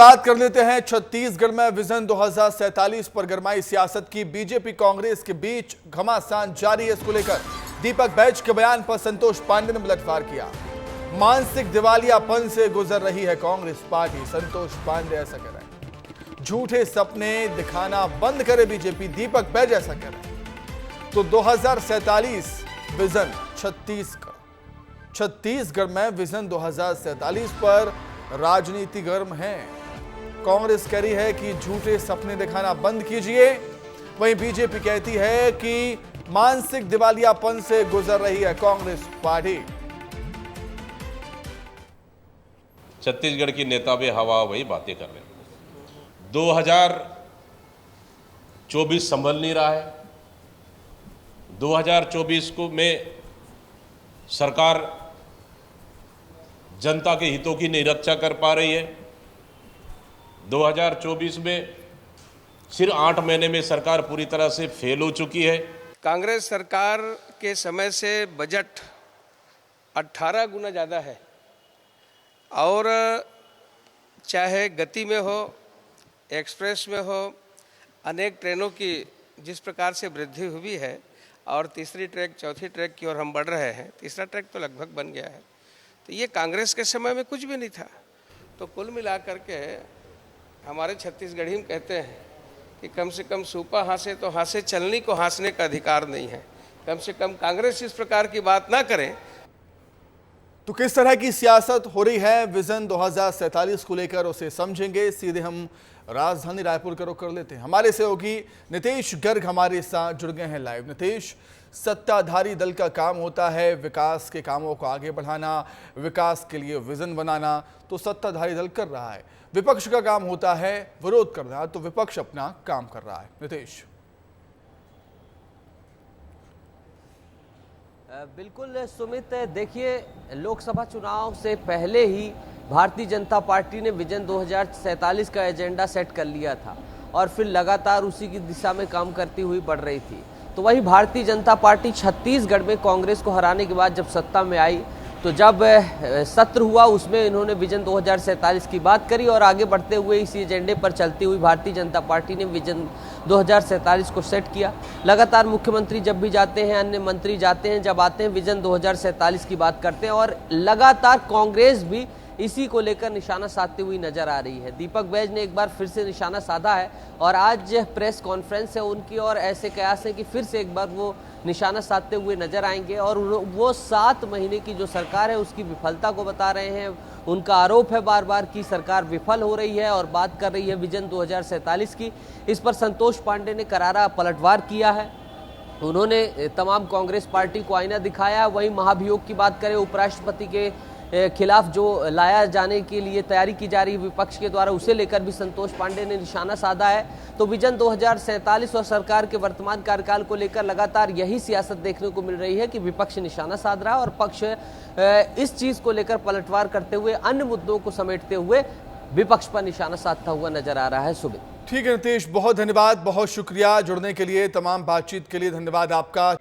बात कर लेते हैं छत्तीसगढ़ में विजन 2047 पर गरमाई सियासत की। बीजेपी कांग्रेस के बीच घमासान जारी है। इसको लेकर दीपक बैज के बयान पर संतोष पांडे ने पलटवार किया। मानसिक दिवालियापन से गुजर रही है कांग्रेस पार्टी, संतोष पांडे ऐसा कह रहे हैं। झूठे सपने दिखाना बंद करे बीजेपी, दीपक बैज ऐसा कह रहे हैं। तो 2047 विजन छत्तीसगढ़ में विजन 2047 पर राजनीति गर्म है। कांग्रेस कह रही है कि झूठे सपने दिखाना बंद कीजिए, वहीं बीजेपी कहती है कि मानसिक दिवालियापन से गुजर रही है कांग्रेस पार्टी। छत्तीसगढ़ की नेता भी हवा वही बातें कर रहे हैं। 2024 संभल नहीं रहा है। 2024 को में सरकार जनता के हितों की नहीं रक्षा कर पा रही है। 2024 में सिर्फ 8 महीने में सरकार पूरी तरह से फेल हो चुकी है। कांग्रेस सरकार के समय से बजट 18 गुना ज़्यादा है और चाहे गति में हो, एक्सप्रेस में हो, अनेक ट्रेनों की जिस प्रकार से वृद्धि हुई है और तीसरी ट्रैक चौथी ट्रैक की ओर हम बढ़ रहे हैं। तीसरा ट्रैक तो लगभग बन गया है। तो ये कांग्रेस के समय में कुछ भी नहीं था। तो कुल मिलाकर के हमारे छत्तीसगढ़ी में कहते हैं कि कम से कम सूपा हासे तो हासे, चलनी को हासने का अधिकार नहीं है। कम से कम कांग्रेस इस प्रकार की बात ना करें। तो किस तरह की सियासत हो रही है विजन 2047 को लेकर, उसे समझेंगे। सीधे हम राजधानी रायपुर का रुख कर लेते हैं। हमारे सहयोगी नीतीश गर्ग हमारे साथ जुड़ गए हैं लाइव। नीतीश, सत्ताधारी दल का काम होता है विकास के कामों को आगे बढ़ाना, विकास के लिए विजन बनाना, तो सत्ताधारी दल कर रहा है। विपक्ष का काम होता है विरोध करना, तो विपक्ष अपना काम कर रहा है। नीतीश। बिल्कुल सुमित, देखिए लोकसभा चुनाव से पहले ही भारतीय जनता पार्टी ने विजन 2047 का एजेंडा सेट कर लिया था और फिर लगातार उसी की दिशा में काम करती हुई बढ़ रही थी। तो वही भारतीय जनता पार्टी छत्तीसगढ़ में कांग्रेस को हराने के बाद जब सत्ता में आई, तो जब सत्र हुआ उसमें इन्होंने विजन 2047 की बात करी और आगे बढ़ते हुए इसी एजेंडे पर चलती हुई भारतीय जनता पार्टी ने विजन 2047 को सेट किया। लगातार मुख्यमंत्री जब भी जाते हैं, अन्य मंत्री जाते हैं, जब आते हैं विजन 2047 की बात करते हैं और लगातार कांग्रेस भी इसी को लेकर निशाना साधती हुई नजर आ रही है। दीपक बैज ने एक बार फिर से निशाना साधा है और आज प्रेस कॉन्फ्रेंस है उनकी और ऐसे कयास है कि फिर से एक बार वो निशाना साधते हुए नजर आएंगे और वो 7 महीने की जो सरकार है उसकी विफलता को बता रहे हैं। उनका आरोप है बार बार कि सरकार विफल हो रही है और बात कर रही है विजन 2047 की। इस पर संतोष पांडे ने करारा पलटवार किया है। उन्होंने तमाम कांग्रेस पार्टी को आईना दिखाया। वहीं महाभियोग की बात करें, उपराष्ट्रपति के खिलाफ जो लाया जाने के लिए तैयारी की जा रही है विपक्ष के द्वारा, उसे लेकर भी संतोष पांडे ने निशाना साधा है। तो विजन 2047 और सरकार के वर्तमान कार्यकाल को लेकर लगातार यही सियासत देखने को मिल रही है कि विपक्ष निशाना साध रहा है और पक्ष इस चीज को लेकर पलटवार करते हुए अन्य मुद्दों को समेटते हुए विपक्ष पर निशाना साधता हुआ नजर आ रहा है। सुमित। ठीक है नीतीश, बहुत धन्यवाद, बहुत शुक्रिया जुड़ने के लिए, तमाम बातचीत के लिए धन्यवाद आपका।